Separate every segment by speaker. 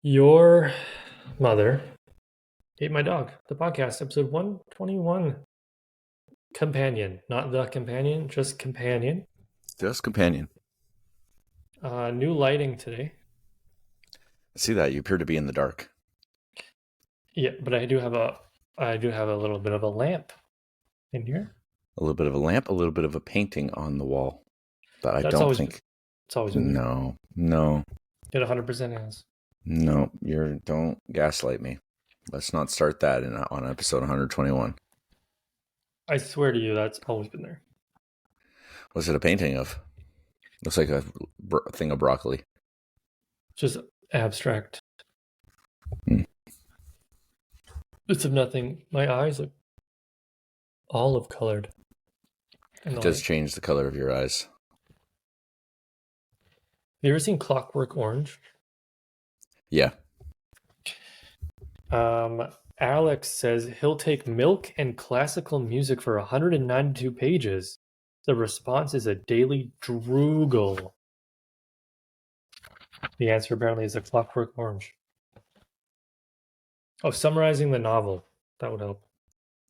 Speaker 1: Your mother ate my dog. The podcast, episode 121. Companion, not the companion, just companion.
Speaker 2: Just companion.
Speaker 1: New lighting today.
Speaker 2: I see that you appear to be in the dark.
Speaker 1: Yeah, but I do have a little bit of a lamp in here.
Speaker 2: A little bit of a lamp, a little bit of a painting on the wall that I
Speaker 1: That's
Speaker 2: don't
Speaker 1: always
Speaker 2: think.
Speaker 1: it's always been there.
Speaker 2: No, no,
Speaker 1: It 100% is.
Speaker 2: no. Don't gaslight me. Let's not start that on episode 121.
Speaker 1: I swear to you, that's always been there.
Speaker 2: What's it a painting of? Looks like a thing of broccoli.
Speaker 1: Just abstract.
Speaker 2: Hmm.
Speaker 1: It's of nothing. My eyes are olive colored.
Speaker 2: It does change the color of your eyes.
Speaker 1: Have you ever seen Clockwork Orange?
Speaker 2: Yeah.
Speaker 1: Alex says he'll take milk and classical music for 192 pages. The response is a daily droogle. The answer apparently is a Clockwork Orange. Oh, summarizing the novel. That would help.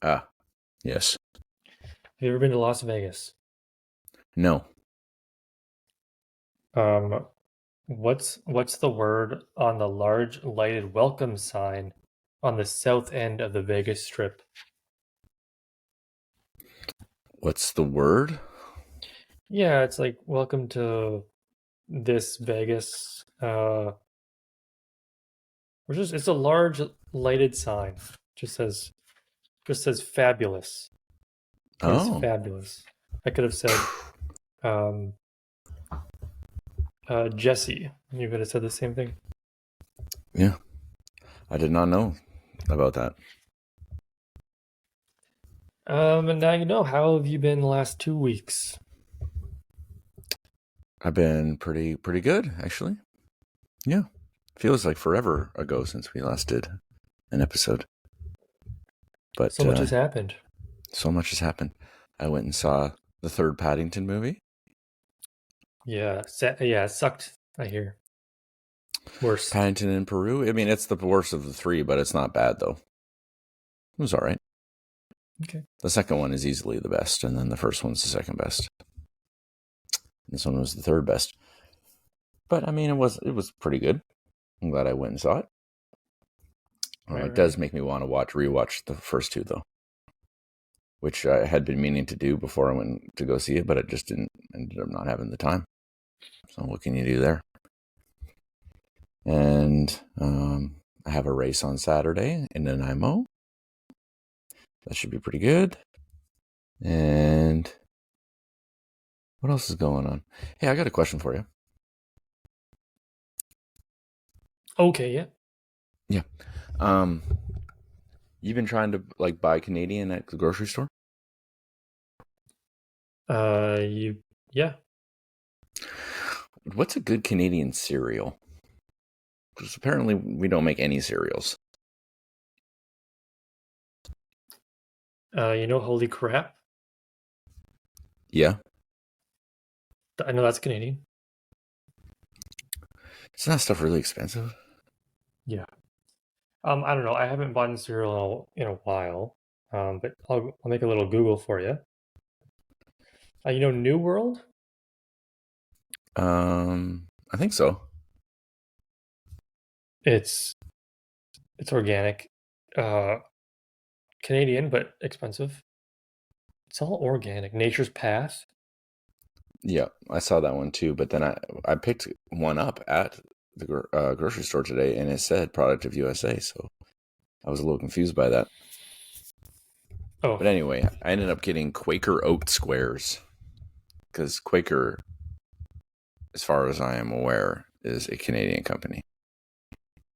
Speaker 2: Ah, yes.
Speaker 1: Have you ever been to Las Vegas?
Speaker 2: No.
Speaker 1: What's the word on the large lighted welcome sign on the south end of the Vegas Strip?
Speaker 2: What's the word?
Speaker 1: Yeah, it's like welcome to this Vegas. It's a large lighted sign. Just says fabulous. It is
Speaker 2: Oh.
Speaker 1: fabulous. I could have said um Jesse. You could have said the same thing.
Speaker 2: Yeah. I did not know about that.
Speaker 1: And now you know. How have you been the last 2 weeks?
Speaker 2: I've been pretty good, actually. Yeah. Feels like forever ago since we last did an episode. But
Speaker 1: So much has happened.
Speaker 2: So much has happened. I went and saw the third Paddington movie.
Speaker 1: Yeah, it sucked, I hear. Worse.
Speaker 2: Paddington in Peru. I mean, it's the worst of the three, but it's not bad, though. It was all right.
Speaker 1: Okay.
Speaker 2: The second one is easily the best, and then the first one's the second best. This one was the third best. But, I mean, it was pretty good. I'm glad I went and saw it. It does make me want to rewatch the first two, though, which I had been meaning to do before I went to go see it, but I just ended up not having the time. So what can you do there? And I have a race on Saturday in Nanaimo. That should be pretty good. And what else is going on? Hey, I got a question for you.
Speaker 1: Okay, yeah.
Speaker 2: Yeah. You've been trying to buy Canadian at the grocery store?
Speaker 1: Yeah.
Speaker 2: What's a good Canadian cereal? Because apparently we don't make any cereals.
Speaker 1: Holy crap.
Speaker 2: Yeah.
Speaker 1: I know that's Canadian.
Speaker 2: Isn't that stuff really expensive?
Speaker 1: Yeah. I don't know. I haven't bought cereal in a while. But I'll make a little Google for you. New World?
Speaker 2: I think so.
Speaker 1: It's organic. Canadian, but expensive. It's all organic. Nature's Path.
Speaker 2: Yeah, I saw that one too. But then I picked one up at the grocery store today, and it said "Product of USA," so I was a little confused by that.
Speaker 1: Oh,
Speaker 2: But anyway, I ended up getting Quaker Oat squares because Quaker, as far as I am aware, is a Canadian company,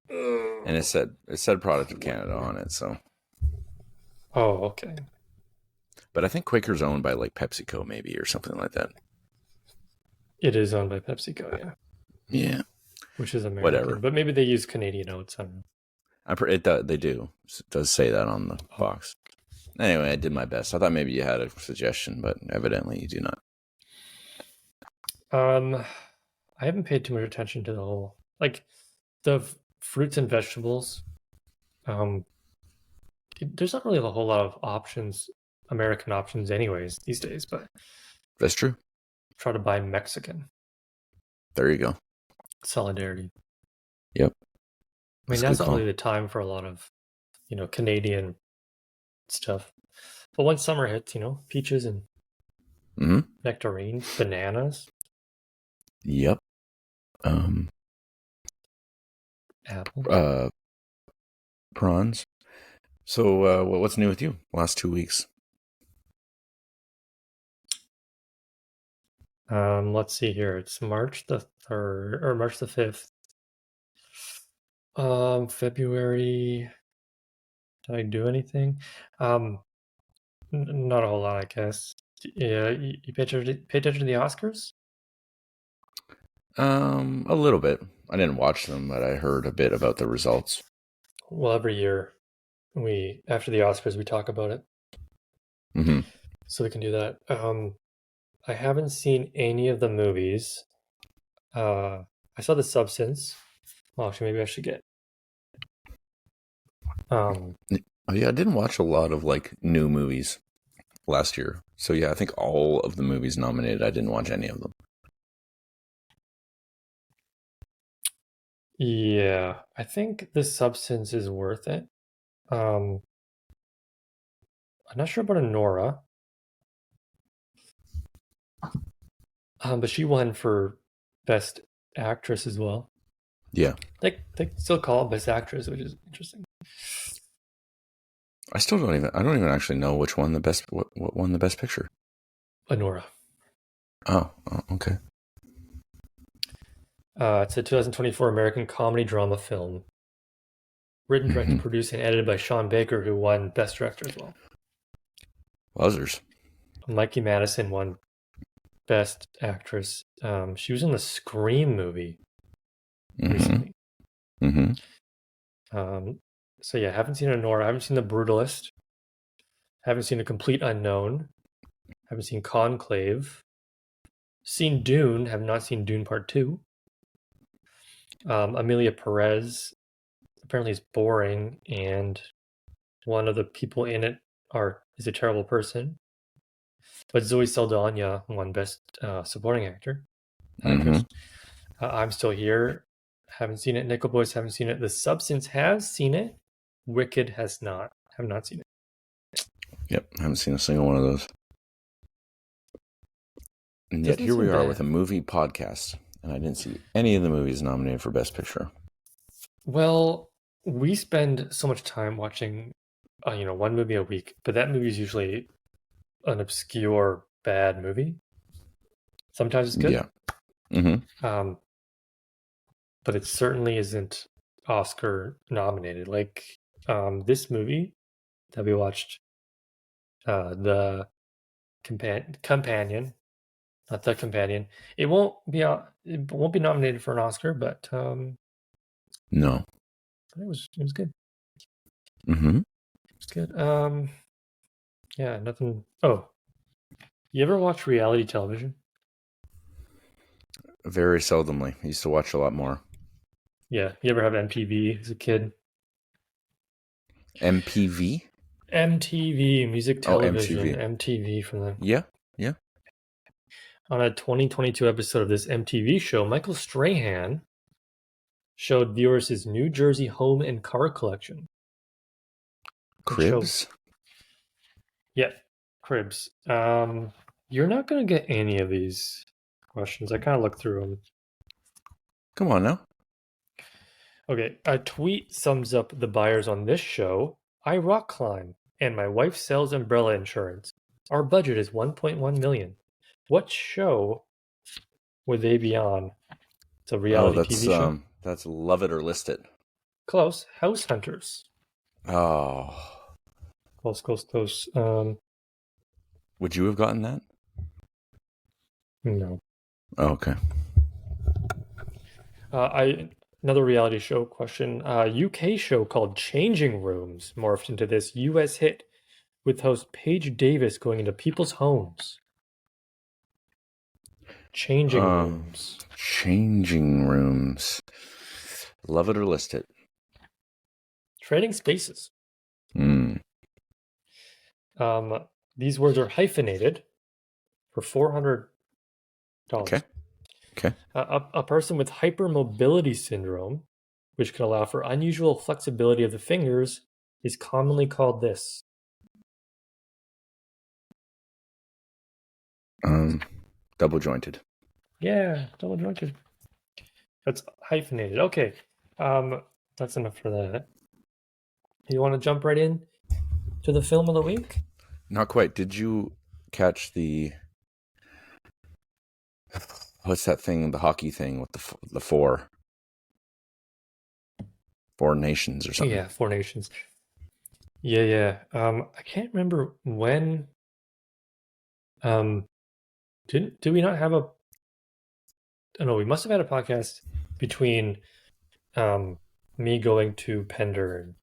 Speaker 2: and it said "Product of Canada" on it. So.
Speaker 1: Oh, okay.
Speaker 2: But I think Quaker's owned by PepsiCo, maybe, or something like that.
Speaker 1: It is owned by PepsiCo, yeah.
Speaker 2: Yeah.
Speaker 1: Which is American.
Speaker 2: Whatever.
Speaker 1: But maybe they use Canadian oats. I don't know.
Speaker 2: They do. It does say that on the box. Anyway, I did my best. I thought maybe you had a suggestion, but evidently you do not.
Speaker 1: I haven't paid too much attention to the whole the fruits and vegetables. There's not really a whole lot of options, American options, anyways, these days. But
Speaker 2: That's true.
Speaker 1: try to buy Mexican.
Speaker 2: There you go.
Speaker 1: Solidarity.
Speaker 2: Yep.
Speaker 1: I mean,
Speaker 2: That's a
Speaker 1: now's
Speaker 2: good
Speaker 1: not
Speaker 2: call.
Speaker 1: really the time for a lot of, Canadian stuff. But once summer hits, peaches and
Speaker 2: Mm-hmm.
Speaker 1: nectarines, bananas,
Speaker 2: Yep.
Speaker 1: apples.
Speaker 2: Prawns. So, what's new with you? Last 2 weeks.
Speaker 1: Let's see here. It's March the 3rd or March the 5th. February. Did I do anything? Not a whole lot, I guess. Yeah, you pay attention to the Oscars?
Speaker 2: A little bit. I didn't watch them, but I heard a bit about the results.
Speaker 1: Well, every year after the Oscars we talk about it,
Speaker 2: Mm-hmm.
Speaker 1: so we can do that. I haven't seen any of the movies. I saw The Substance. Well, actually, maybe I should get.
Speaker 2: Oh, yeah, I didn't watch a lot of new movies last year. So yeah, I think all of the movies nominated, I didn't watch any of them.
Speaker 1: Yeah, I think The Substance is worth it. Um, I'm not sure about Nora, but she won for Best Actress as well.
Speaker 2: Yeah.
Speaker 1: They still call it Best Actress, which is interesting.
Speaker 2: I don't even actually know which one what won the best picture.
Speaker 1: Nora.
Speaker 2: Oh, okay.
Speaker 1: It's a 2024 American comedy drama film, written, directed, produced, and edited by Sean Baker, who won Best Director as well.
Speaker 2: Wowzers.
Speaker 1: Mikey Madison won Best Actress. She was in the Scream movie recently.
Speaker 2: Mm-hmm.
Speaker 1: So yeah, haven't seen Nora. Haven't seen The Brutalist. Haven't seen The Complete Unknown. Haven't seen Conclave. Seen Dune. Have not seen Dune Part 2. Amelia Perez apparently is boring, and one of the people in it is a terrible person. But Zoe Saldana won Best Supporting Actress. I'm Still Here. Haven't seen it. Nickel Boys haven't seen it. The Substance has seen it. Wicked has not. Have not seen it.
Speaker 2: Yep, I haven't seen a single one of those. And yet here we are with a movie podcast, and I didn't see any of the movies nominated for Best Picture.
Speaker 1: Well, we spend so much time watching, one movie a week, but that movie is usually an obscure, bad movie. Sometimes it's good.
Speaker 2: Yeah. Mm-hmm.
Speaker 1: But it certainly isn't Oscar nominated. Like this movie that we watched, the companion, not The Companion. It won't be nominated for an Oscar, but
Speaker 2: No.
Speaker 1: it was good.
Speaker 2: Mm-hmm.
Speaker 1: It's good. Yeah, nothing. Oh, you ever watch reality television?
Speaker 2: Very seldomly. I used to watch a lot more.
Speaker 1: Yeah, you ever have MTV as a kid?
Speaker 2: MPV?
Speaker 1: MTV, music television.
Speaker 2: MTV.
Speaker 1: MTV from the
Speaker 2: Yeah.
Speaker 1: On a 2022 episode of this MTV show, Michael Strahan showed viewers his New Jersey home and car collection.
Speaker 2: Cribs?
Speaker 1: Yeah, cribs. You're not going to get any of these questions. I kind of looked through them.
Speaker 2: Come on now.
Speaker 1: Okay, a tweet sums up the buyers on this show. I rock climb, and my wife sells umbrella insurance. Our budget is $1.1 million. What show would they be on? It's a reality TV show.
Speaker 2: That's Love It or List It.
Speaker 1: Close. House Hunters.
Speaker 2: Oh.
Speaker 1: Close.
Speaker 2: Would you have gotten that?
Speaker 1: No.
Speaker 2: Oh, okay.
Speaker 1: Another reality show question. UK show called Changing Rooms morphed into this US hit with host Paige Davis going into people's homes. Changing Rooms.
Speaker 2: Changing Rooms. Love it or list it.
Speaker 1: Trading Spaces.
Speaker 2: Mm.
Speaker 1: These words are hyphenated for $400.
Speaker 2: Okay. Okay.
Speaker 1: A person with hypermobility syndrome, which can allow for unusual flexibility of the fingers, is commonly called this.
Speaker 2: Double jointed.
Speaker 1: Yeah, double jointed. That's hyphenated. Okay. That's enough for that. You want to jump right in to the film of the week?
Speaker 2: Not quite. Did you catch the what's that thing? The hockey thing with the four nations or something?
Speaker 1: Yeah, Four Nations. Yeah. I can't remember when. Um, did we not have a? Oh no, we must have had a podcast between me going to Pender and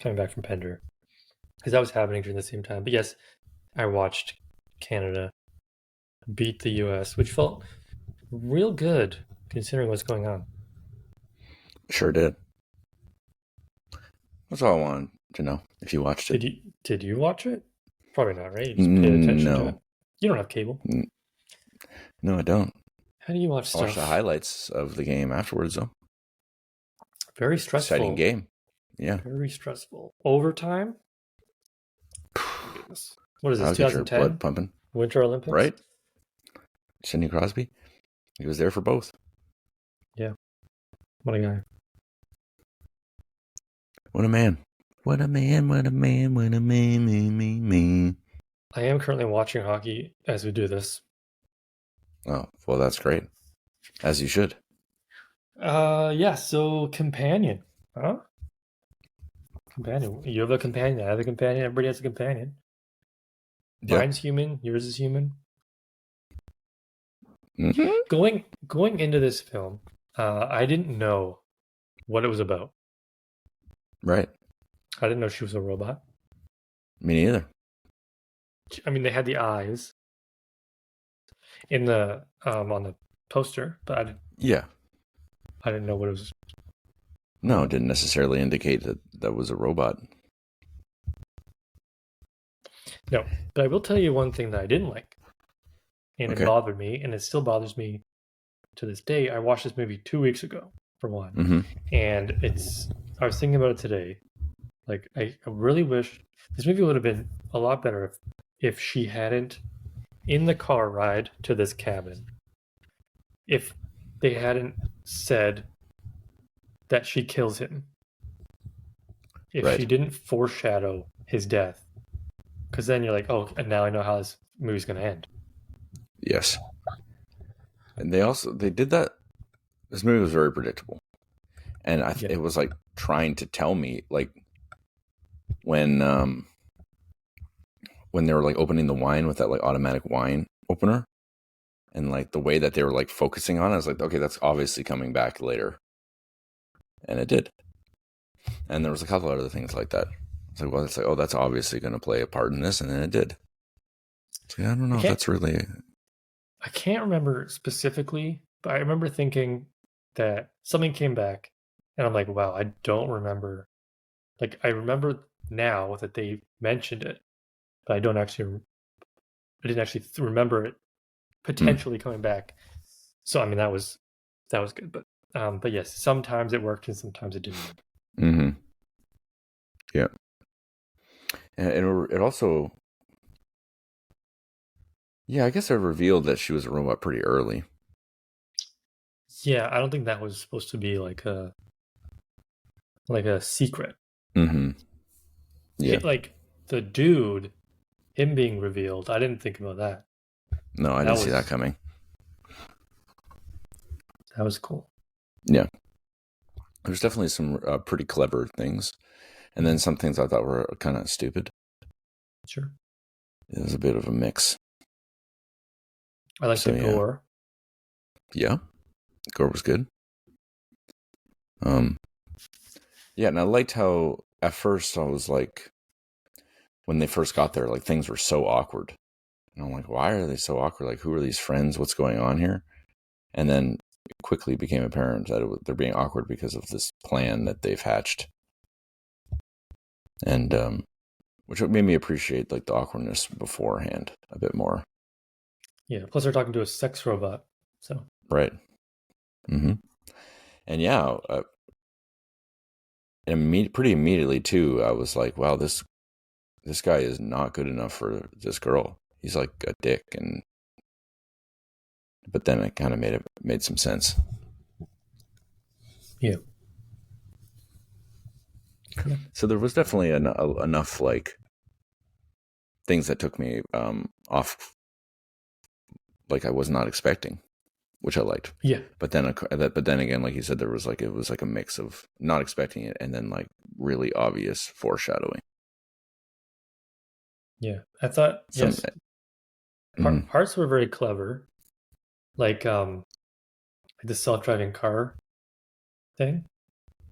Speaker 1: coming back from Pender because that was happening during the same time. But yes, I watched Canada beat the US, which felt real good considering what's going on.
Speaker 2: Sure did. That's all I wanted to know. If you watched it.
Speaker 1: Did you watch it? Probably not, right? You just paid attention to it.
Speaker 2: No.
Speaker 1: You don't have cable.
Speaker 2: No, I don't.
Speaker 1: How do you watch
Speaker 2: I watched the
Speaker 1: stuff?
Speaker 2: highlights of the game afterwards, though.
Speaker 1: Very
Speaker 2: Exciting
Speaker 1: stressful.
Speaker 2: game. Yeah.
Speaker 1: Very stressful. Overtime? My goodness. What is this,
Speaker 2: I'll get your
Speaker 1: 2010?
Speaker 2: blood pumping.
Speaker 1: Winter Olympics?
Speaker 2: Right? Sidney Crosby? He was there for both.
Speaker 1: Yeah. What a guy.
Speaker 2: What a man. What a man, what a man, what a man.
Speaker 1: I am currently watching hockey as we do this.
Speaker 2: Oh, well, that's great. As you should.
Speaker 1: Yeah, so companion. Huh? Companion. You have a companion. I have a companion. Everybody has a companion.
Speaker 2: Yep.
Speaker 1: Mine's human. Yours is human.
Speaker 2: Mm-hmm.
Speaker 1: Going into this film, I didn't know what it was about.
Speaker 2: Right.
Speaker 1: I didn't know she was a robot.
Speaker 2: Me neither.
Speaker 1: I mean, they had the eyes in the on the poster, but
Speaker 2: Yeah.
Speaker 1: I didn't know what it was.
Speaker 2: No, it didn't necessarily indicate that that was a robot.
Speaker 1: No, but I will tell you one thing that I didn't like, and
Speaker 2: Okay.
Speaker 1: it bothered me, and it still bothers me to this day. I watched this movie 2 weeks ago, for one,
Speaker 2: Mm-hmm.
Speaker 1: and I was thinking about it today. Like, I really wish this movie would have been a lot better if she hadn't, in the car ride to this cabin, if they hadn't said that she kills him, if
Speaker 2: Right.
Speaker 1: she didn't foreshadow his death, because then you're like, oh, and now I know how this movie's going to end.
Speaker 2: Yes. And they did that. This movie was very predictable. And
Speaker 1: Yeah.
Speaker 2: it was like trying to tell me, like, when they were like opening the wine with that like automatic wine opener, and like the way that they were like focusing on it, I was like, okay, that's obviously coming back later. And it did. And there was a couple other things like that. It's like, well, it's like, oh, that's obviously going to play a part in this, and then it did. So yeah, I don't know if that's really.
Speaker 1: I can't remember specifically, but I remember thinking that something came back, and I'm like, wow, I don't remember. Like, I remember now that they mentioned it, but I didn't actually remember it potentially coming back. So I mean, that was good, but yes, sometimes it worked and sometimes it didn't.
Speaker 2: Mm-hmm. Yeah. And it also, yeah, I guess it revealed that she was a robot pretty early.
Speaker 1: Yeah, I don't think that was supposed to be like a secret.
Speaker 2: Mm-hmm. Yeah.
Speaker 1: Like the dude, him being revealed, I didn't think about that.
Speaker 2: No, I didn't see that coming.
Speaker 1: That was cool.
Speaker 2: Yeah. There's definitely some pretty clever things. And then some things I thought were kind of stupid.
Speaker 1: Sure.
Speaker 2: It was a bit of a mix.
Speaker 1: I like the gore.
Speaker 2: Yeah. Gore was good. Yeah, and I liked how at first I was like, when they first got there, like things were so awkward. And I'm like, why are they so awkward? Like, who are these friends? What's going on here? And then quickly became apparent that they're being awkward because of this plan that they've hatched, and which made me appreciate like the awkwardness beforehand a bit more.
Speaker 1: Yeah. Plus, they're talking to a sex robot. So
Speaker 2: Right. Mm-hmm. And yeah, pretty immediately too, I was like, wow, this guy is not good enough for this girl. He's like a dick, but then it kind of made some sense.
Speaker 1: yeah. Yeah.
Speaker 2: So there was definitely enough like things that took me off, like I was not expecting, which I liked.
Speaker 1: Yeah.
Speaker 2: But then again, like you said, it was like a mix of not expecting it and then like really obvious foreshadowing.
Speaker 1: Yeah. I thought
Speaker 2: Some,
Speaker 1: yes,
Speaker 2: mm,
Speaker 1: parts were very clever, like the self-driving car thing,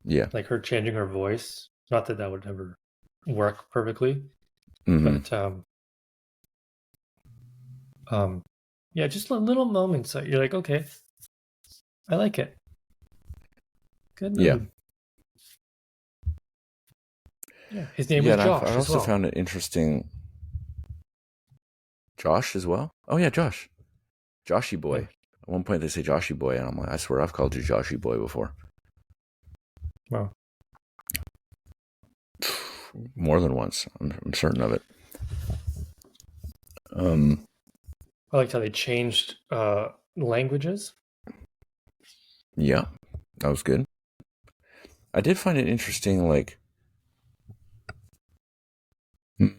Speaker 2: yeah,
Speaker 1: like her changing her voice. Not that that would ever work perfectly,
Speaker 2: mm-hmm.
Speaker 1: but um, yeah, just little moments that you're like, okay, I like it. Good
Speaker 2: Yeah,
Speaker 1: movie. Yeah, his name
Speaker 2: yeah.
Speaker 1: was
Speaker 2: And I
Speaker 1: Josh as
Speaker 2: also
Speaker 1: well.
Speaker 2: found it interesting. Josh as well. Oh yeah, Joshy
Speaker 1: Yeah.
Speaker 2: boy. At one point they say Joshy boy, and I'm like, I swear I've called you Joshy boy before.
Speaker 1: Wow.
Speaker 2: More than once. I'm certain of it. Um,
Speaker 1: I liked how they changed languages.
Speaker 2: yeah, that was good. I did find it interesting, like, hmm,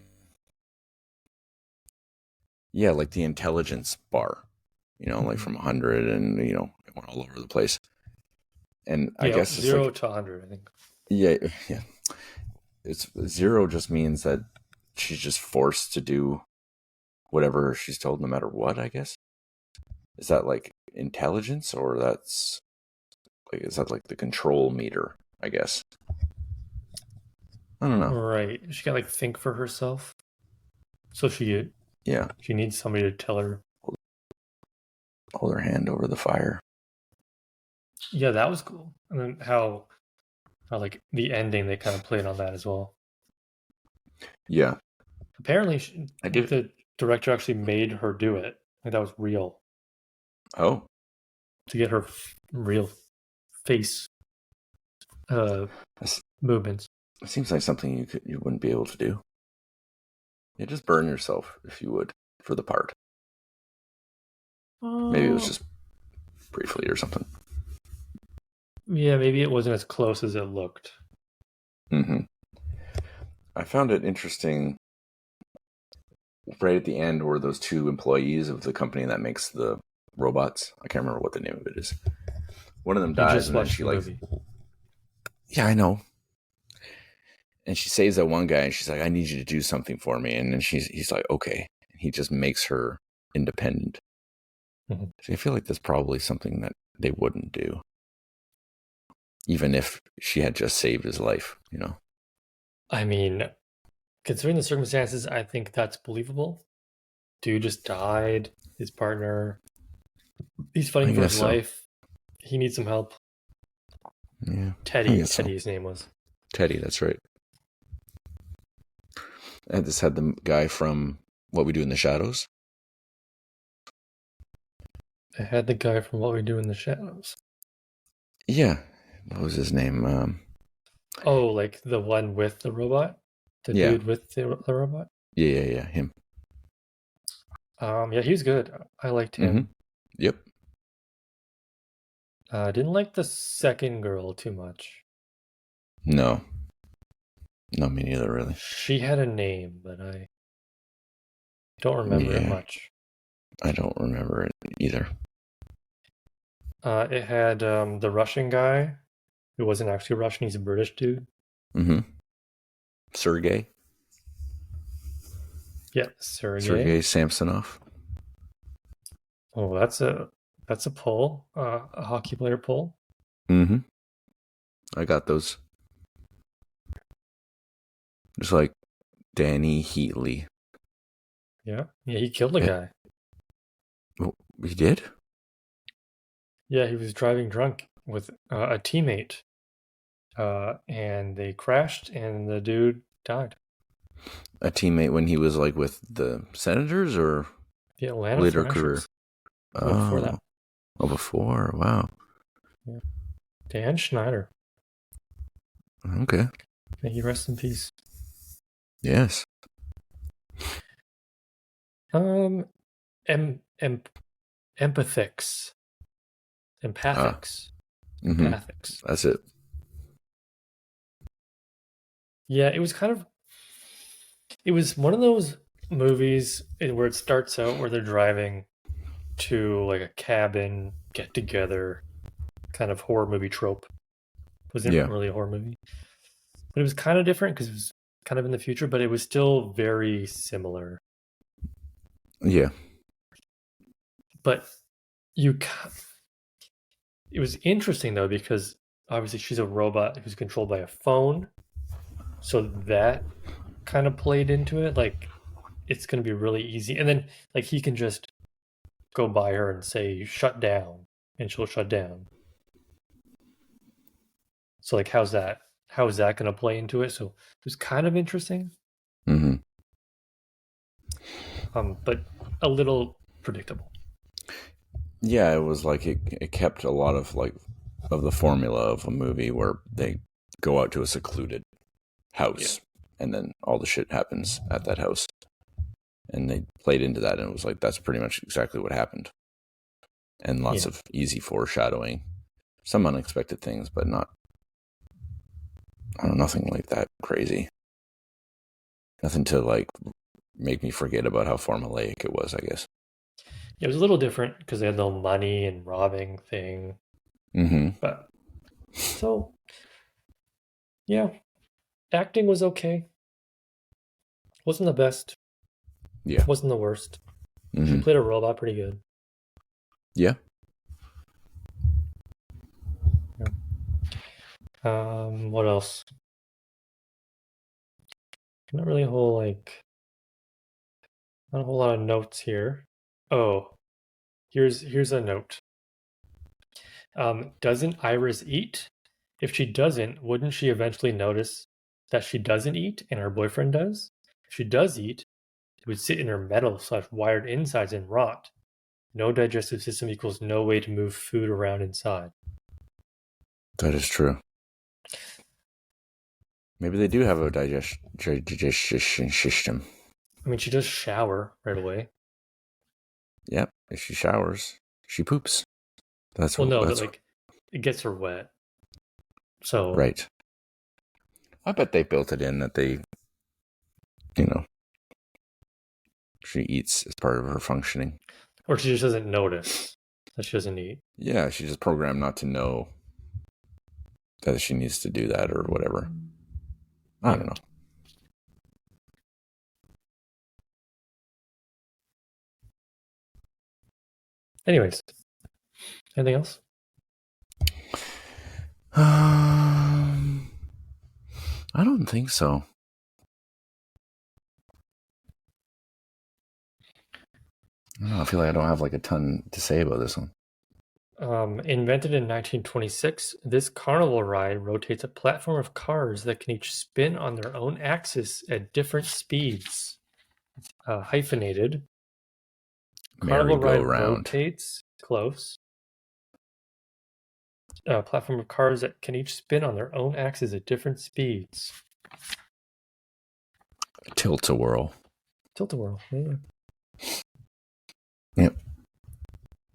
Speaker 2: yeah, like the intelligence bar, like
Speaker 1: Mhm.
Speaker 2: from 100 and, it went all over the place. And I
Speaker 1: Yeah,
Speaker 2: guess it's
Speaker 1: 0 to 100, I think.
Speaker 2: yeah, yeah. It's zero just means that she's just forced to do whatever she's told no matter what, I guess. Is that like intelligence or is that like the control meter, I guess? I don't know.
Speaker 1: Right. She can like think for herself. So
Speaker 2: Yeah.
Speaker 1: she needs somebody to tell her.
Speaker 2: Hold her hand over the fire.
Speaker 1: Yeah, that was cool. And then how like the ending they kind of played on that as well.
Speaker 2: Yeah.
Speaker 1: Apparently,
Speaker 2: I did.
Speaker 1: the director actually made her do it. Like that was real
Speaker 2: Oh,
Speaker 1: to get her real face uh
Speaker 2: that's,
Speaker 1: movements.
Speaker 2: it seems like something you wouldn't be able to do. Yeah, just burn yourself if you would for the part. Maybe it was
Speaker 1: Oh,
Speaker 2: just briefly or something.
Speaker 1: yeah, maybe it wasn't as close as it looked.
Speaker 2: Hmm. I found it interesting. Right at the end, were those two employees of the company that makes the robots. I can't remember what the name of it is. One of them
Speaker 1: You
Speaker 2: dies,
Speaker 1: just
Speaker 2: and then
Speaker 1: watched
Speaker 2: she
Speaker 1: the
Speaker 2: like,
Speaker 1: movie.
Speaker 2: yeah, I know. And she saves that one guy, and she's like, "I need you to do something for me." And then he's like, "Okay." And he just makes her independent.
Speaker 1: Mhm.
Speaker 2: So I feel like that's probably something that they wouldn't do, even if she had just saved his life.
Speaker 1: I mean, considering the circumstances, I think that's believable. Dude just died. His partner, he's
Speaker 2: I
Speaker 1: fighting for
Speaker 2: guess
Speaker 1: his
Speaker 2: so.
Speaker 1: life. He needs some help.
Speaker 2: Yeah, I
Speaker 1: Teddy,
Speaker 2: guess so.
Speaker 1: Teddy, his name was.
Speaker 2: Teddy, that's right. I just had the guy from What We Do in the Shadows.
Speaker 1: I had the guy from What We Do in the Shadows.
Speaker 2: Yeah, what was his name?
Speaker 1: Oh, like the one with the robot, the
Speaker 2: Yeah,
Speaker 1: dude with the robot.
Speaker 2: yeah, him.
Speaker 1: Yeah, he was good. I liked
Speaker 2: Mm-hmm.
Speaker 1: him.
Speaker 2: Yep.
Speaker 1: I didn't like the second girl too much.
Speaker 2: No, no, me neither, really.
Speaker 1: She had a name, but I don't remember it
Speaker 2: Yeah,
Speaker 1: much.
Speaker 2: I don't remember it either.
Speaker 1: It had the Russian guy who wasn't actually Russian. He's a British dude.
Speaker 2: Mm-hmm. Sergey,
Speaker 1: Yeah, Sergey.
Speaker 2: Sergey Samsonov.
Speaker 1: Oh, that's a pull. A hockey player pull.
Speaker 2: Mm-hmm. I got those. Just like Danny Heatley.
Speaker 1: Yeah, yeah, he killed a
Speaker 2: Eh,
Speaker 1: guy.
Speaker 2: oh, he did?
Speaker 1: Yeah, he was driving drunk with a teammate, and they crashed, and the dude died.
Speaker 2: A teammate when he was like with the Senators or
Speaker 1: The Atlanta
Speaker 2: later career?
Speaker 1: Thrashers. Well, before that,
Speaker 2: Oh, oh, before. Wow.
Speaker 1: yeah. Dan Schneider.
Speaker 2: Okay.
Speaker 1: May he rest in peace.
Speaker 2: Yes.
Speaker 1: Um, em, em, empathics,
Speaker 2: Ah.
Speaker 1: empathics,
Speaker 2: Mm-hmm.
Speaker 1: empathics.
Speaker 2: That's it.
Speaker 1: Yeah, it was kind of. It was one of those movies where it starts out where they're driving to like a cabin get together, kind of horror movie trope. It wasn't
Speaker 2: Yeah.
Speaker 1: really a horror movie, but it was kind of different because it was kind of in the future, but it was still very similar.
Speaker 2: Yeah.
Speaker 1: But you, it was interesting though because obviously she's a robot who's controlled by a phone, so that kind of played into it. Like it's going to be really easy, and then like he can just go by her and say shut down, and she'll shut down. So like, how's that? How is that going to play into it? So it was kind of interesting,
Speaker 2: Mm-hmm.
Speaker 1: but a little predictable.
Speaker 2: Yeah, it was like it kept a lot of like of the formula of a movie where they go out to a secluded
Speaker 1: Yeah,
Speaker 2: house and then all the shit happens at that house. And they played into that and it was like that's pretty much exactly what happened. And lots
Speaker 1: yeah,
Speaker 2: of easy foreshadowing. Some unexpected things, but not I don't know, nothing like that crazy. Nothing to like make me forget about how formulaic it was, I guess.
Speaker 1: it was a little different because they had the money and robbing thing,
Speaker 2: Mm-hmm.
Speaker 1: but so yeah, acting was okay. Wasn't the best.
Speaker 2: Yeah.
Speaker 1: Wasn't the worst. She
Speaker 2: Mm-hmm.
Speaker 1: played a robot pretty good.
Speaker 2: Yeah.
Speaker 1: Yeah. What else? Not really a whole like not a whole lot of notes here. Oh, here's a note. Doesn't Iris eat? If she doesn't, wouldn't she eventually notice that she doesn't eat and her boyfriend does? If she does eat, it would sit in her metal/wired insides and rot. No digestive system equals no way to move food around inside.
Speaker 2: That is true. Maybe they do have a digestion system.
Speaker 1: I mean, she does shower right away.
Speaker 2: Yep. If she showers, she poops. That's
Speaker 1: Well, no, but
Speaker 2: that's
Speaker 1: like it gets her wet. So,
Speaker 2: right. I bet they built it in that they, you know, she eats as part of her functioning.
Speaker 1: or she just doesn't notice that she doesn't eat.
Speaker 2: Yeah, she's just programmed not to know that she needs to do that or whatever. I
Speaker 1: Yeah.
Speaker 2: don't know.
Speaker 1: Anyways, anything else?
Speaker 2: Um, I don't think so. I don't know. I feel like I don't have like a ton to say about this one.
Speaker 1: Invented in 1926, this carnival ride rotates a platform of cars that can each spin on their own axis at different speeds. Hyphenated. Carnival ride
Speaker 2: Merry-go-round.
Speaker 1: rotates close. Platform of cars that can each spin on their own axis at different speeds.
Speaker 2: Tilt-a-whirl.
Speaker 1: Tilt-a-whirl. Yeah.
Speaker 2: Yep.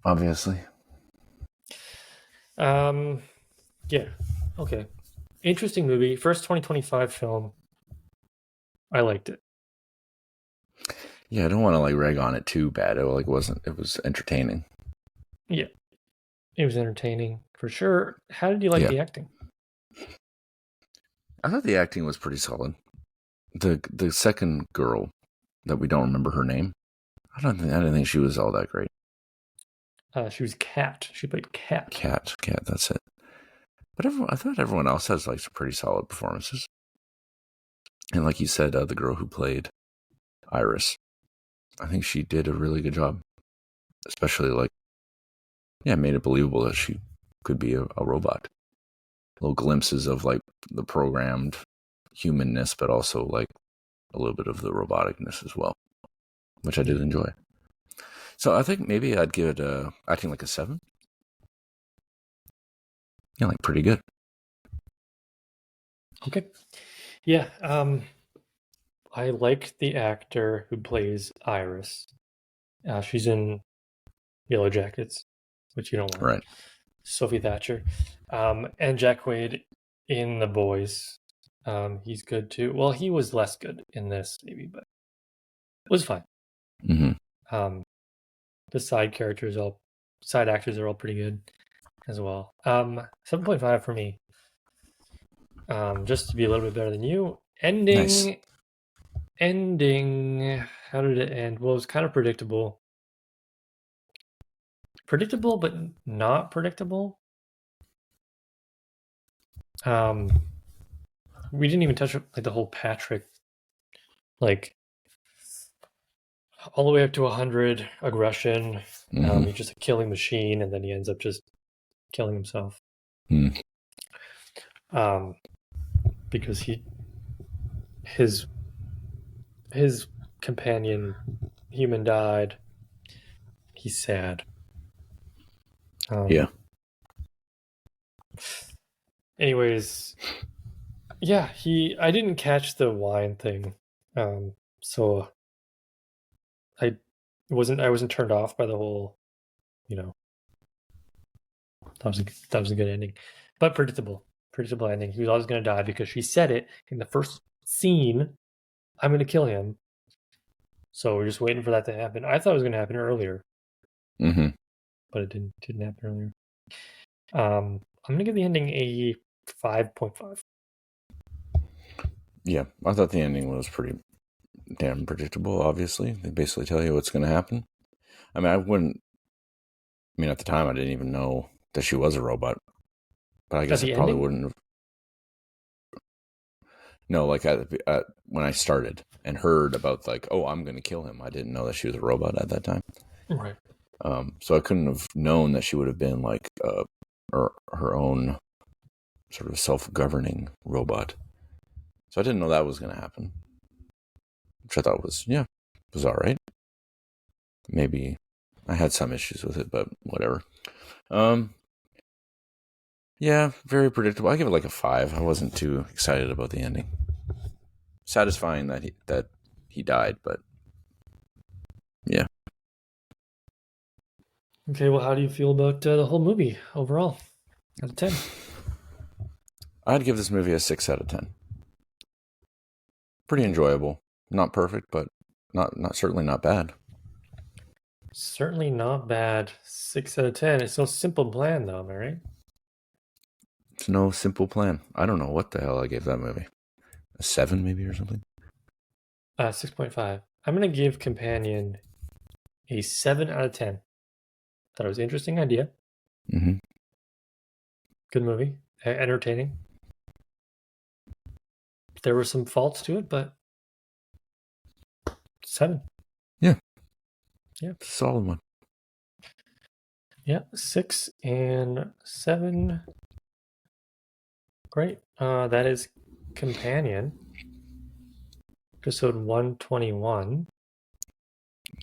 Speaker 2: Obviously.
Speaker 1: Yeah. Okay. Interesting movie. First 2025 film. I liked it.
Speaker 2: Yeah, I don't want to like rag on it too bad. It like wasn't. It was entertaining.
Speaker 1: Yeah. It was entertaining for sure. How did you like
Speaker 2: Yeah,
Speaker 1: the acting?
Speaker 2: I thought the acting was pretty solid. The second girl that we don't remember her name. I didn't think she was all that great.
Speaker 1: She was Cat. She played Cat.
Speaker 2: Cat. That's it. But I thought everyone else has like some pretty solid performances. And like you said, the girl who played Iris, I think she did a really good job. Especially like, yeah, it made it believable that she could be a robot. Little glimpses of like the programmed humanness, but also like a little bit of the roboticness as well, which I did enjoy. So I think maybe I'd give it acting like a 7. Yeah, like pretty good.
Speaker 1: Okay. Yeah. I like the actor who plays Iris. She's in Yellow Jackets, which you don't like.
Speaker 2: Right.
Speaker 1: Sophie Thatcher. And Jack Quaid in The Boys. He's good too. Well, he was less good in this, maybe, but it was fine.
Speaker 2: Mm-hmm.
Speaker 1: The side actors are all pretty good as well. 7.5 for me. Just to be a little bit better than you.
Speaker 2: Nice.
Speaker 1: Ending. How did it end? Well, it was kind of predictable. Predictable, but not predictable. We didn't even touch like the whole Patrick, like all the way up to 100 aggression.
Speaker 2: Mm-hmm.
Speaker 1: He's just a killing machine, and then he ends up just killing himself.
Speaker 2: Mm.
Speaker 1: Because his companion human died. He's sad.
Speaker 2: Yeah.
Speaker 1: Anyways, yeah, I didn't catch the wine thing. So I wasn't turned off by the whole, you know, that was a good ending. But predictable. Predictable ending. He was always gonna die because she said it in the first scene, I'm gonna kill him. So we're just waiting for that to happen. I thought it was gonna happen earlier.
Speaker 2: Mm-hmm.
Speaker 1: But it didn't happen earlier. I'm gonna give the ending a 5.5.
Speaker 2: Yeah, I thought the ending was pretty damn predictable. Obviously, they basically tell you what's going to happen. I mean, at the time, I didn't even know that she was a robot. But I guess I probably wouldn't have. No, like when I started and heard about like, oh, I'm going to kill him, I didn't know that she was a robot at that time.
Speaker 1: Right.
Speaker 2: So I couldn't have known that she would have been like her own sort of self-governing robot. So I didn't know that was going to happen, which I thought was all right. Maybe I had some issues with it, but whatever. Yeah, very predictable. I give it like a 5. I wasn't too excited about the ending. Satisfying that he died, but yeah.
Speaker 1: Okay, well, how do you feel about the whole movie overall? Out of 10.
Speaker 2: I'd give this movie a 6 out of 10. Pretty enjoyable. Not perfect, but not certainly not bad.
Speaker 1: Certainly not bad. 6 out of 10. It's no simple plan, though, am I right?
Speaker 2: It's no simple plan. I don't know what the hell I gave that movie. A 7 maybe or something?
Speaker 1: 6.5. I'm going to give Companion a 7 out of 10. Thought it was an interesting idea.
Speaker 2: Mm-hmm.
Speaker 1: Good movie. Entertaining. There were some faults to it, but 7.
Speaker 2: Yeah.
Speaker 1: Yeah.
Speaker 2: Solid one.
Speaker 1: Yeah, 6 and 7. Great. That is Companion. Episode 121.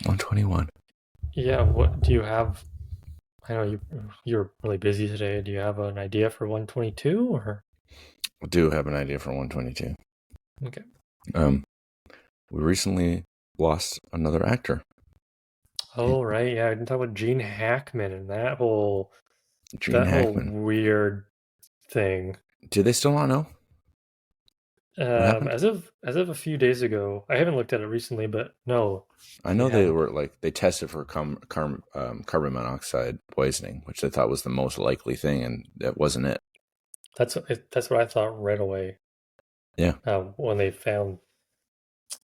Speaker 2: 121.
Speaker 1: Yeah, what do you have? I know you're really busy today. Do you have an idea for 122 or?
Speaker 2: I do have an idea for 122.
Speaker 1: Okay.
Speaker 2: We recently lost another actor.
Speaker 1: Oh, right. Yeah, I didn't talk about Gene Hackman and that whole weird thing.
Speaker 2: Do they still not know? What happened?
Speaker 1: As of a few days ago, I haven't looked at it recently, but no.
Speaker 2: I know they tested for carbon monoxide poisoning, which they thought was the most likely thing, and that wasn't it.
Speaker 1: That's what I thought right away.
Speaker 2: Yeah.
Speaker 1: When they found,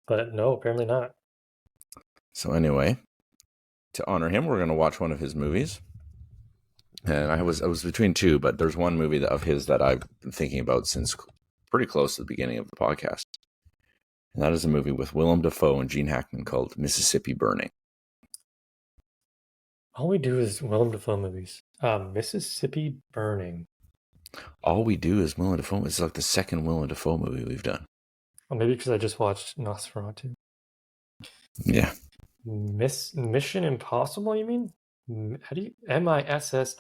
Speaker 1: but no, apparently not.
Speaker 2: So anyway, to honor him, we're going to watch one of his movies. And I was between two, but there's one movie of his that I've been thinking about since pretty close to the beginning of the podcast. And that is a movie with Willem Dafoe and Gene Hackman called Mississippi Burning.
Speaker 1: All we do is Willem Dafoe movies. Mississippi Burning.
Speaker 2: All we do is Willem Dafoe. It's like the second Willem Dafoe movie we've done.
Speaker 1: Well, maybe because I just watched Nosferatu.
Speaker 2: Yeah.
Speaker 1: Mission Impossible, you mean? How do you MISSISS?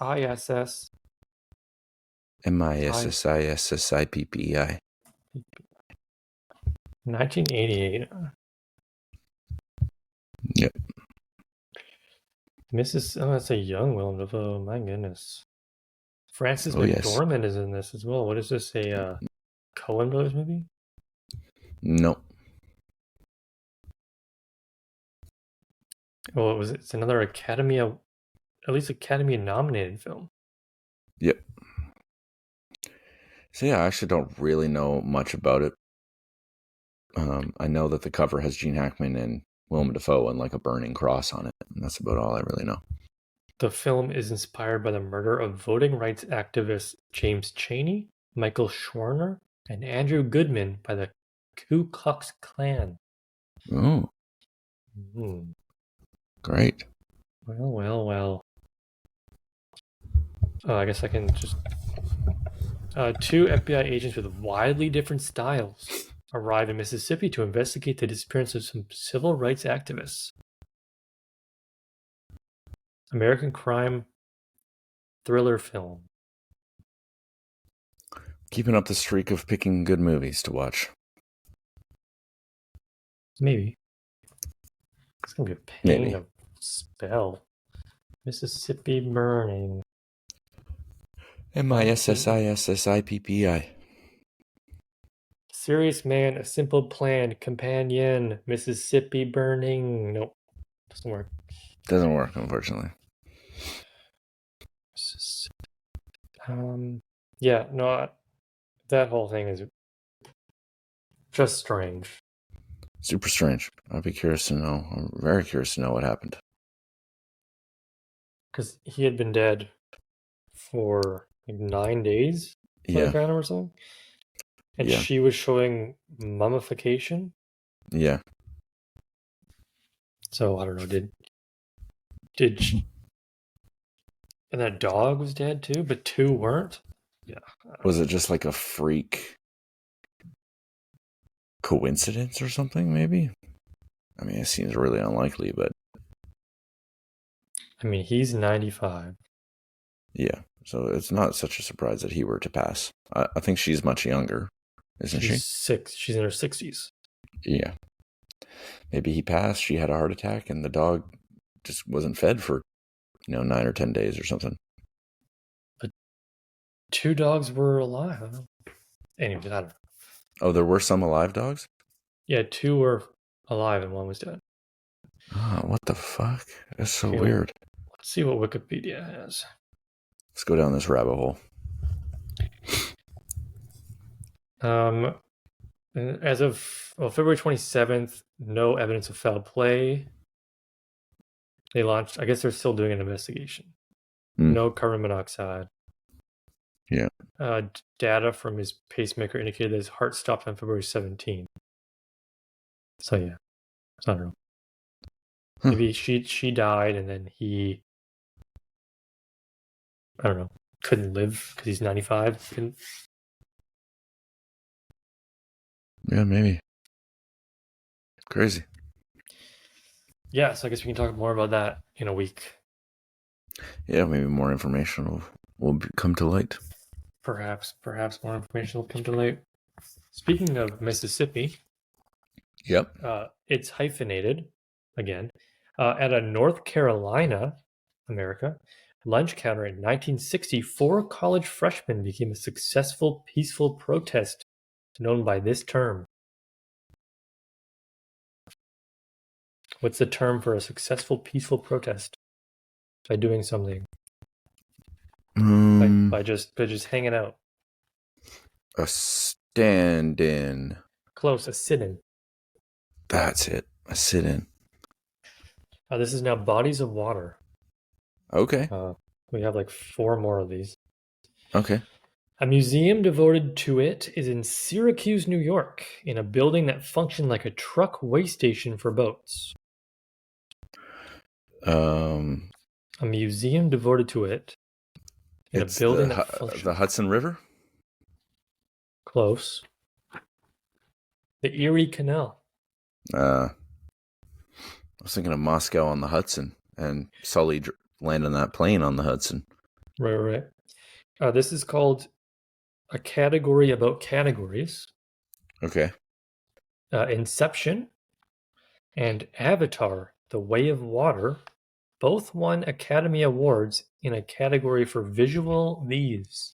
Speaker 2: MISSISSIPPEI.
Speaker 1: 1988.
Speaker 2: Yep.
Speaker 1: That's a young Willem Dafoe. My goodness. Frances
Speaker 2: Oh, yes.
Speaker 1: McDormand is in this as well. What is this? A Coen Brothers movie?
Speaker 2: Nope.
Speaker 1: Well, it's another at least Academy nominated film.
Speaker 2: Yep. So yeah, I actually don't really know much about it. I know that the cover has Gene Hackman and Willem Dafoe and like a burning cross on it, and that's about all I really know.
Speaker 1: The film is inspired by the murder of voting rights activists James Chaney, Michael Schwerner, and Andrew Goodman by the Ku Klux Klan.
Speaker 2: Oh, great.
Speaker 1: Well. I guess I can just... two FBI agents with widely different styles arrive in Mississippi to investigate the disappearance of some civil rights activists. American crime thriller film.
Speaker 2: Keeping up the streak of picking good movies to watch.
Speaker 1: Maybe. It's going to be a pain to spell. Mississippi Burning.
Speaker 2: MISSISSIPPEI.
Speaker 1: Serious Man, A Simple Plan, Companion, Mississippi Burning. Nope. Doesn't work.
Speaker 2: Doesn't work, unfortunately.
Speaker 1: Yeah, no, that whole thing is just strange.
Speaker 2: Super strange. I'd be curious to know. I'm very curious to know what happened.
Speaker 1: Because he had been dead for like 9 days.
Speaker 2: Yeah.
Speaker 1: Or something. And
Speaker 2: yeah.
Speaker 1: She was showing mummification.
Speaker 2: Yeah.
Speaker 1: So I don't know. Did she, and that dog was dead too, but 2 weren't. Yeah.
Speaker 2: Was it just like a freak coincidence or something? Maybe. I mean, it seems really unlikely, but
Speaker 1: I mean, he's 95.
Speaker 2: Yeah, so it's not such a surprise that he were to pass. I think she's much younger, isn't she?
Speaker 1: She's in her 60s.
Speaker 2: Yeah. Maybe he passed, she had a heart attack, and the dog just wasn't fed for, 9 or 10 days or something.
Speaker 1: But 2 dogs were alive. Anyway, I don't know.
Speaker 2: Oh, there were some alive dogs?
Speaker 1: Yeah, 2 were alive and 1 was dead.
Speaker 2: Oh, what the fuck? That's so weird.
Speaker 1: Let's see what Wikipedia has.
Speaker 2: Let's go down this rabbit hole.
Speaker 1: As of February 27th, no evidence of foul play. They launched, I guess they're still doing an investigation. No carbon monoxide.
Speaker 2: Yeah.
Speaker 1: Data from his pacemaker indicated that his heart stopped on February 17th. So yeah, I don't know. Maybe she died and then he, I don't know, couldn't live because he's 95.
Speaker 2: Yeah, maybe. Crazy.
Speaker 1: Yeah, so I guess we can talk more about that in a week.
Speaker 2: Yeah, maybe more information will come to light.
Speaker 1: Perhaps more information will come to light. Speaking of Mississippi,
Speaker 2: yep,
Speaker 1: it's hyphenated again. At a North Carolina, America, lunch counter in 1960, 4 college freshmen became a successful peaceful protest known by this term. What's the term for a successful peaceful protest? By doing something. By just hanging out.
Speaker 2: A stand-in.
Speaker 1: Close, a sit-in.
Speaker 2: That's it, a sit-in.
Speaker 1: This is now bodies of water.
Speaker 2: Okay.
Speaker 1: We have like 4 more of these.
Speaker 2: Okay.
Speaker 1: A museum devoted to it is in Syracuse, New York, in a building that functioned like a truck weigh station for boats. A museum devoted to it in a
Speaker 2: It's
Speaker 1: building that
Speaker 2: the
Speaker 1: functions.
Speaker 2: Hudson River.
Speaker 1: Close. The Erie Canal.
Speaker 2: I was thinking of Moscow on the Hudson and Sully landing that plane on the Hudson.
Speaker 1: Right, right. This is called a category about categories.
Speaker 2: Okay.
Speaker 1: Inception and Avatar: The Way of Water both won Academy Awards in a category for visual these.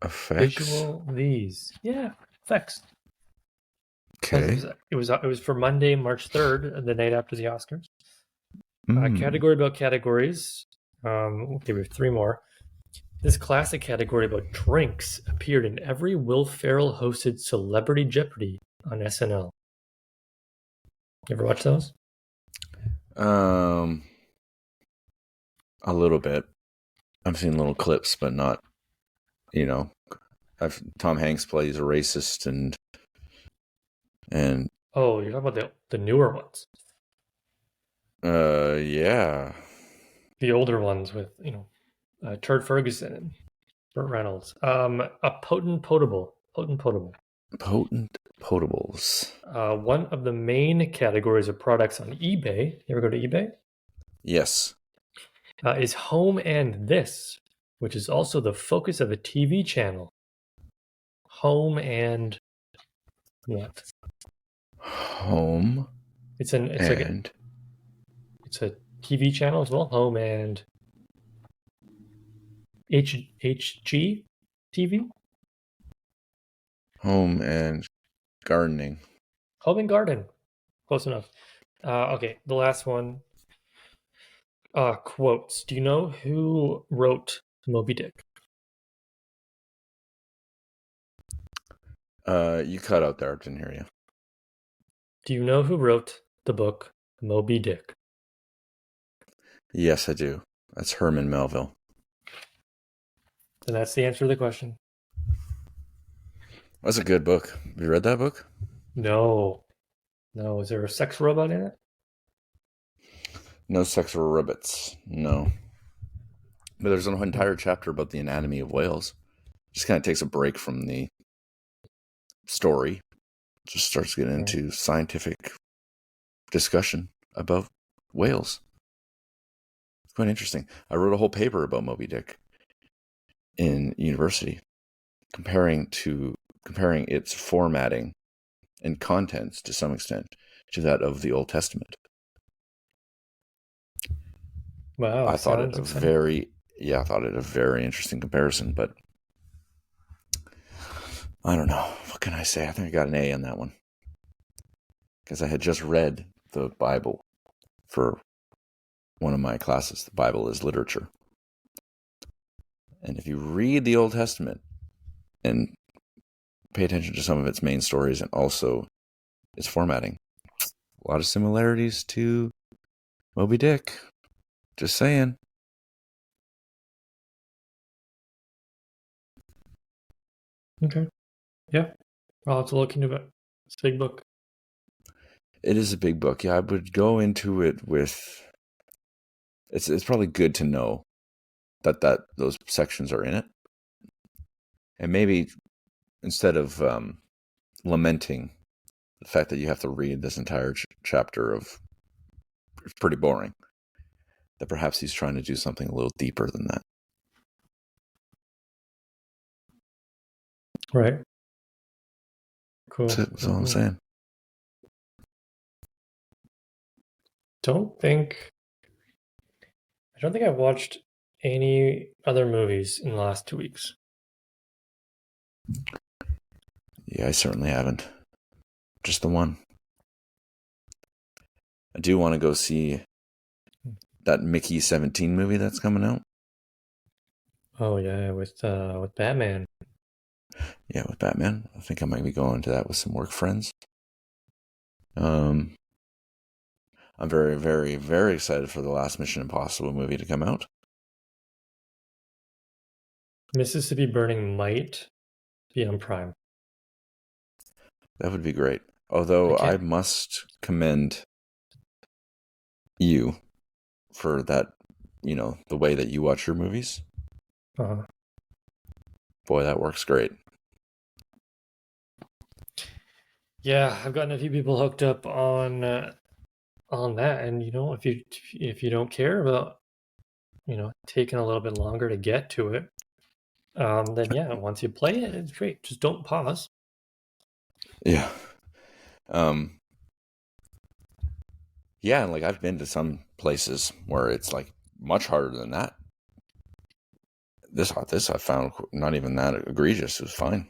Speaker 2: Effects.
Speaker 1: Visual these. Yeah, effects.
Speaker 2: Okay.
Speaker 1: It was for Monday, March 3rd, the night after the Oscars.
Speaker 2: Mm.
Speaker 1: Category about categories. Okay, we have three more. This classic category about drinks appeared in every Will Ferrell hosted Celebrity Jeopardy on SNL. You ever watch those?
Speaker 2: Um, a little bit. I've seen little clips, but not. You know, Tom Hanks plays a racist, and
Speaker 1: Oh, you're talking about the newer ones,
Speaker 2: yeah,
Speaker 1: the older ones with Turd Ferguson and Burt Reynolds. A potent potable.
Speaker 2: potent potables.
Speaker 1: One of the main categories of products on eBay. You ever go to eBay?
Speaker 2: Yes.
Speaker 1: Is home and this, which is also the focus of a TV channel. Home and what?
Speaker 2: Home
Speaker 1: It's like
Speaker 2: and
Speaker 1: it's a TV channel as well. Home and HG TV.
Speaker 2: home and gardening.
Speaker 1: Home and garden. Close enough. Okay, the last one. Quotes. Do you know who wrote Moby Dick?
Speaker 2: You cut out there. I didn't hear you.
Speaker 1: Do you know who wrote the book Moby Dick?
Speaker 2: Yes, I do. That's Herman Melville.
Speaker 1: Then that's the answer to the question.
Speaker 2: That's a good book. Have you read that book?
Speaker 1: No. No. Is there a sex robot in it?
Speaker 2: No sexual ribbits. No. But there's an
Speaker 1: Hmm.
Speaker 2: entire chapter about the anatomy of whales. Just kind of takes a break from the story. Just starts getting
Speaker 1: Right.
Speaker 2: into scientific discussion about whales. It's quite interesting. I wrote a whole paper about Moby Dick in university, comparing its formatting and contents to some extent to that of the Old Testament.
Speaker 1: Wow.
Speaker 2: I thought it
Speaker 1: Sounds
Speaker 2: a
Speaker 1: exciting.
Speaker 2: very I thought it a very interesting comparison, but I don't know. What can I say? I think I got an A on that one. Because I had just read the Bible for one of my classes. The Bible is literature. And if you read the Old Testament and pay attention to some of its main stories and also its formatting, a lot of similarities to Moby Dick. Just saying.
Speaker 1: Okay. Yeah. I'll have to look into it. It's a big book.
Speaker 2: It is a big book. Yeah, I would go into it with. It's probably good to know that those sections are in it, and maybe instead of lamenting the fact that you have to read this entire chapter of it's pretty boring, that perhaps he's trying to do something a little deeper than that.
Speaker 1: Right. Cool.
Speaker 2: That's
Speaker 1: Cool.
Speaker 2: all I'm
Speaker 1: Cool.
Speaker 2: saying.
Speaker 1: Don't think I don't think I've watched any other movies in the last 2 weeks.
Speaker 2: Yeah, I certainly haven't. Just the one. I do want to go see that Mickey 17 movie that's coming out.
Speaker 1: Oh yeah, with Batman.
Speaker 2: Yeah, with Batman. I think I might be going to that with some work friends. I'm very, very, very excited for the last Mission Impossible movie to come out.
Speaker 1: Mississippi Burning might be on Prime.
Speaker 2: That would be great.
Speaker 1: I
Speaker 2: Although I
Speaker 1: can't.
Speaker 2: must commend you for that, the way that you watch your movies.
Speaker 1: Uh,
Speaker 2: Boy, that works great.
Speaker 1: yeah, I've gotten a few people hooked up on that, and if you don't care about taking a little bit longer to get to it, then yeah, once you play it, it's great. Just don't pause.
Speaker 2: Yeah. Um, yeah, and like I've been to some places where it's like much harder than that. This I found not even that egregious. It was fine.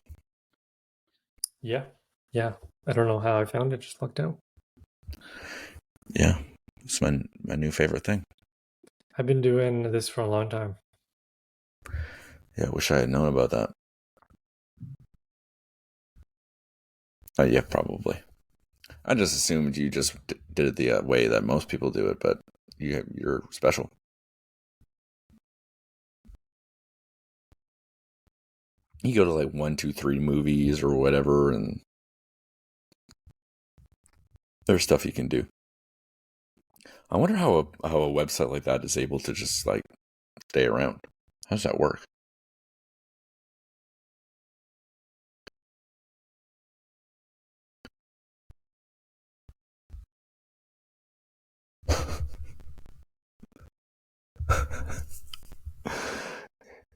Speaker 1: Yeah, yeah. I don't know how I found it. Just lucked out.
Speaker 2: Yeah, it's my new favorite thing.
Speaker 1: I've been doing this for a long time.
Speaker 2: Yeah, I wish I had known about that. Yeah, probably. I just assumed you just did it the way that most people do it, but you're special. You go to like 1, 2, 3 movies or whatever, and there's stuff you can do. I wonder how a website like that is able to just like stay around. How does that work?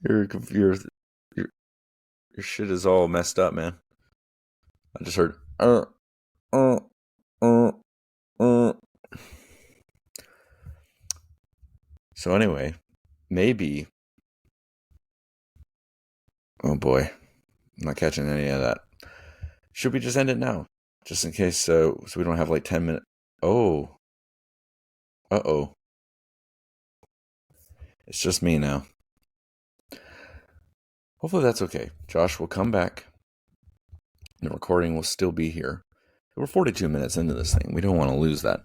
Speaker 2: your your your your shit is all messed up, man. I just heard uh, uh. uh. So anyway, maybe. Oh boy, I'm not catching any of that. Should we just end it now, just in case, so we don't have like 10 minutes? Oh, oh, it's just me now. Hopefully that's okay. Josh will come back. The recording will still be here. We're 42 minutes into this thing. We don't want to lose that.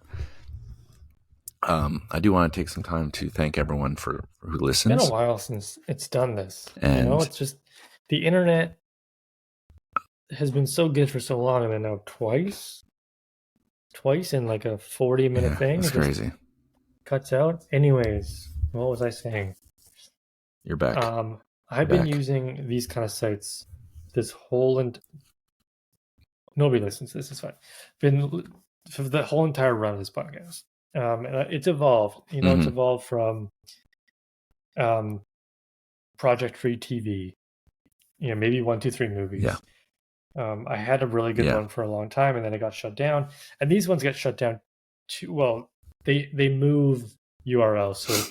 Speaker 2: I do want to take some time to thank everyone for who
Speaker 1: It's been a
Speaker 2: listens.
Speaker 1: while since it's done this.
Speaker 2: And
Speaker 1: It's just the internet has been so good for so long, and then now twice in like a 40-minute
Speaker 2: yeah,
Speaker 1: thing,
Speaker 2: that's
Speaker 1: it just
Speaker 2: crazy.
Speaker 1: cuts out. Anyways, what was I saying?
Speaker 2: You're back.
Speaker 1: I've been using these kind of sites this whole and nobody listens to this. It's fine. Been for the whole entire run of this podcast. And it's evolved. It's evolved from Project Free TV. Maybe 1, 2, 3 movies.
Speaker 2: Yeah.
Speaker 1: I had a really good one for a long time, and then it got shut down. And these ones get shut down too. Well, they move URLs, so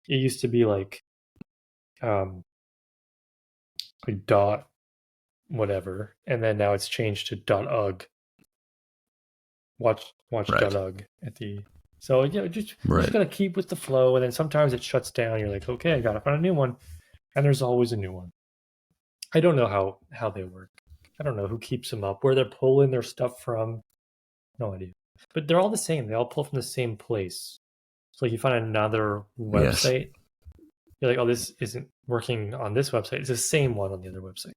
Speaker 1: it used to be like dot whatever, and then now it's changed to .ug. Watch
Speaker 2: Right.
Speaker 1: .ug at the. So just
Speaker 2: Right.
Speaker 1: you just gotta keep with the flow, and then sometimes it shuts down. You're like, okay, I gotta find a new one, and there's always a new one. I don't know how they work. I don't know who keeps them up, where they're pulling their stuff from. No idea. But they're all the same. They all pull from the same place. So like you find another website, you're like, oh, this isn't working on this website. It's the same one on the other website.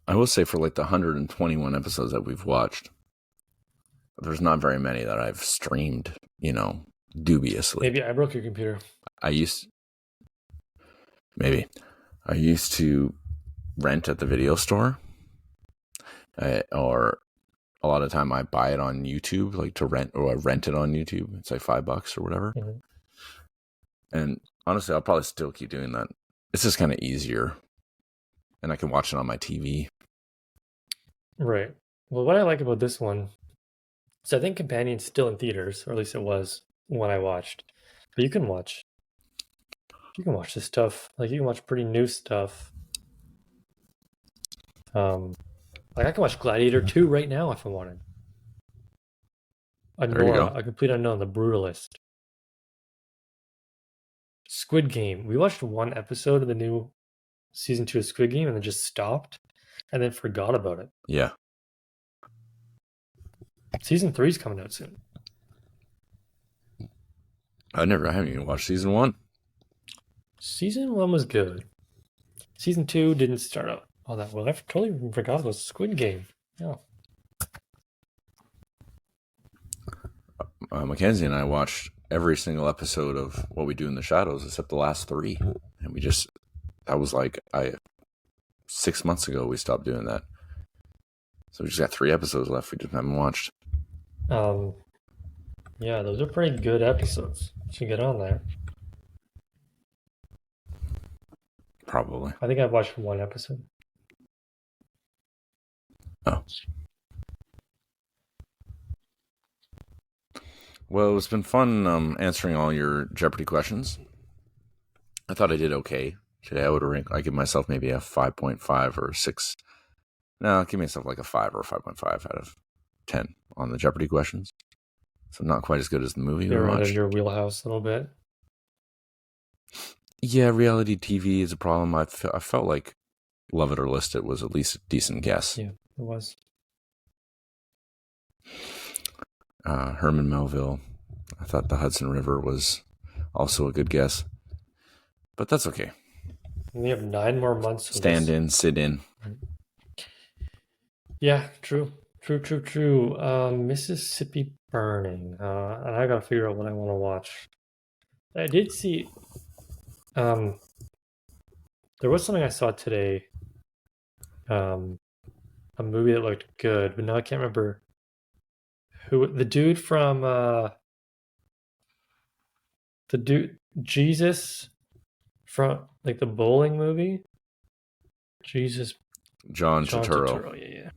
Speaker 2: I will say for like the 121 episodes that we've watched, there's not very many that I've streamed, dubiously.
Speaker 1: Maybe I broke your computer.
Speaker 2: I used to rent at the video store, or a lot of time I buy it on YouTube, like to rent, or I rent it on YouTube. It's like $5 or whatever.
Speaker 1: Mm-hmm.
Speaker 2: And honestly, I'll probably still keep doing that. It's just kind of easier, and I can watch it on my TV.
Speaker 1: Right. Well, what I like about this one, so I think Companion's still in theaters, or at least it was when I watched. But you can watch this stuff. Like you can watch pretty new stuff. Like I can watch Gladiator 2 right now if I wanted.
Speaker 2: There you go.
Speaker 1: A Complete Unknown, The Brutalist. Squid Game. We watched one episode of the new season 2 of Squid Game and then just stopped and then forgot about it.
Speaker 2: Yeah.
Speaker 1: Season 3 is coming out soon.
Speaker 2: I haven't even watched season 1.
Speaker 1: Season 1 was good. Season 2 didn't start out all that well. I totally forgot about Squid Game. Yeah.
Speaker 2: Mackenzie and I watched every single episode of What We Do in the Shadows except the last 3. And that was like 6 months ago we stopped doing that. So we just got 3 episodes left we just haven't watched.
Speaker 1: Yeah, those are pretty good episodes. Should get on there.
Speaker 2: Probably.
Speaker 1: I think I've watched 1 episode.
Speaker 2: Oh. Well, it's been fun answering all your Jeopardy questions. I thought I did okay today. I give myself maybe a 5.5 or 6. No, I'll give myself like a 5 or a 5.5 out of 10 on the Jeopardy questions. So not quite as good as the movie we
Speaker 1: You're out of
Speaker 2: watched.
Speaker 1: your wheelhouse a little bit.
Speaker 2: Yeah, reality TV is a problem. I felt like Love It or List It was at least a decent guess.
Speaker 1: Yeah, it was.
Speaker 2: Herman Melville. I thought the Hudson River was also a good guess. But that's okay.
Speaker 1: We have 9 more months of
Speaker 2: Stand
Speaker 1: this.
Speaker 2: in, sit in.
Speaker 1: Yeah, true. Mississippi Burning. And I gotta figure out what I want to watch. I did see. There was something I saw today. A movie that looked good, but now I can't remember who. The dude from the dude Jesus from like the bowling movie. Jesus.
Speaker 2: John
Speaker 1: John
Speaker 2: Turturro.
Speaker 1: Turturro. Yeah.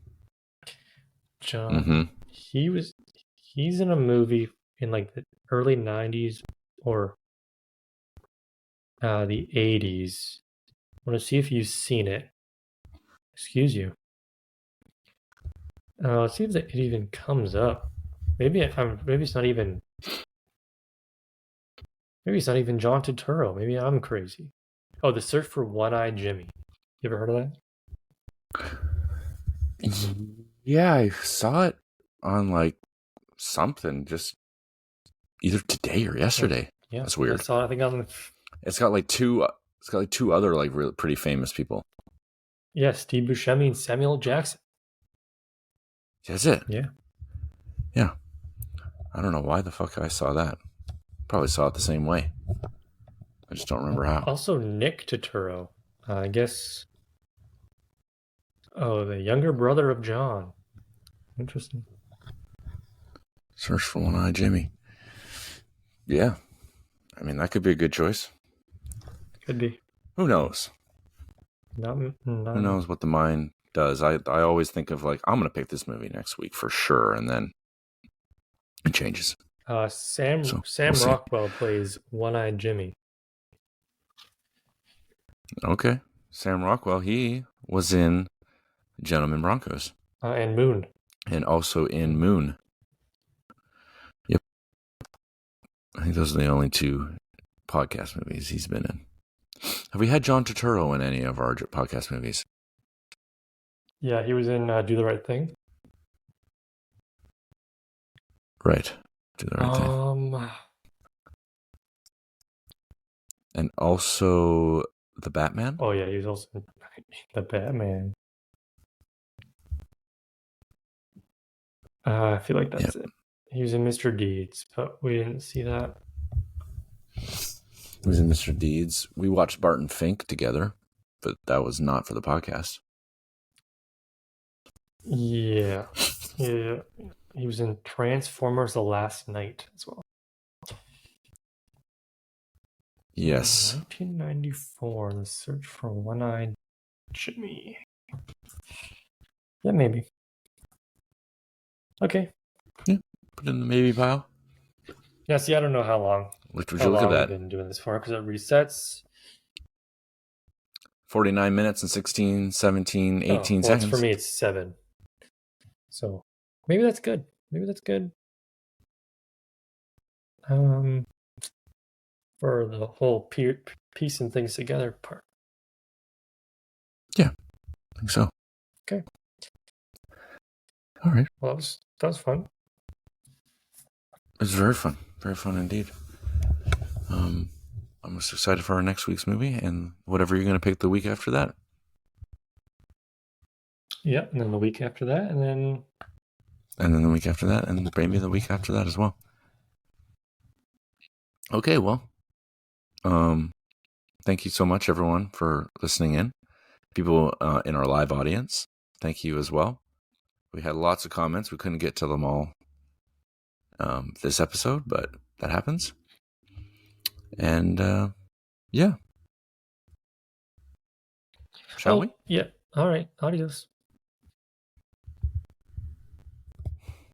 Speaker 1: John.
Speaker 2: Mm-hmm.
Speaker 1: He's in a movie in like the early 90s or the 80s. I want to see if you've seen it. Excuse you. Let's see if it even comes up. Maybe it's not even John Turturro. Maybe I'm crazy. Oh, The Search for One-Eyed Jimmy. You ever heard of that?
Speaker 2: Yeah, I saw it on like something just either today or yesterday.
Speaker 1: Yeah,
Speaker 2: that's weird.
Speaker 1: I saw it, I think on.
Speaker 2: It's got like two other like really pretty famous people.
Speaker 1: Yeah, Steve Buscemi and Samuel Jackson.
Speaker 2: That's it.
Speaker 1: Yeah.
Speaker 2: I don't know why the fuck I saw that. Probably saw it the same way. I just don't remember how.
Speaker 1: Also, Nick Turturro. I guess. Oh, the younger brother of John. Interesting.
Speaker 2: Search for One-Eyed Jimmy. Yeah. I mean, that could be a good choice.
Speaker 1: Could be.
Speaker 2: Who knows?
Speaker 1: Not
Speaker 2: Who knows what the mind does? I always think of like, I'm going to pick this movie next week for sure. And then it changes.
Speaker 1: Sam
Speaker 2: we'll
Speaker 1: Rockwell plays One-Eyed Jimmy.
Speaker 2: Okay. Sam Rockwell, he was in Gentlemen Broncos.
Speaker 1: And Moon.
Speaker 2: And also in Moon. Yep. I think those are the only 2 podcast movies he's been in. Have we had John Turturro in any of our podcast movies?
Speaker 1: Yeah, he was in Do the Right Thing.
Speaker 2: Right. Do the Right Thing. And also the Batman?
Speaker 1: Oh, yeah, he was also in the Batman. I feel like that's it. He was in Mr. Deeds, but we didn't see that.
Speaker 2: He was in Mr. Deeds. We watched Barton Fink together, but that was not for the podcast.
Speaker 1: Yeah. He was in Transformers: The Last Night as well.
Speaker 2: Yes.
Speaker 1: 1994, The Search for One-Eyed Jimmy. Yeah, maybe. Okay.
Speaker 2: Yeah, put it in the maybe pile.
Speaker 1: Yeah, see, I don't know how long.
Speaker 2: Would you look at that?
Speaker 1: We've been doing this for because it resets.
Speaker 2: 49 minutes and 16, 17, 18 seconds.
Speaker 1: For me, it's 7. So maybe that's good. For the whole piecing things together part.
Speaker 2: Yeah, I think so.
Speaker 1: Okay.
Speaker 2: All right.
Speaker 1: Well, that was fun.
Speaker 2: It was very fun. Very fun indeed. I'm most excited for our next week's movie and whatever you're going to pick the week after that.
Speaker 1: Yeah, and then the week after that, and then
Speaker 2: the week after that, and maybe the week after that as well. Okay, well, thank you so much, everyone, for listening in. People in our live audience, thank you as well. We had lots of comments. We couldn't get to them all this episode, but that happens. And yeah, shall we?
Speaker 1: Oh, yeah. All right. Adios.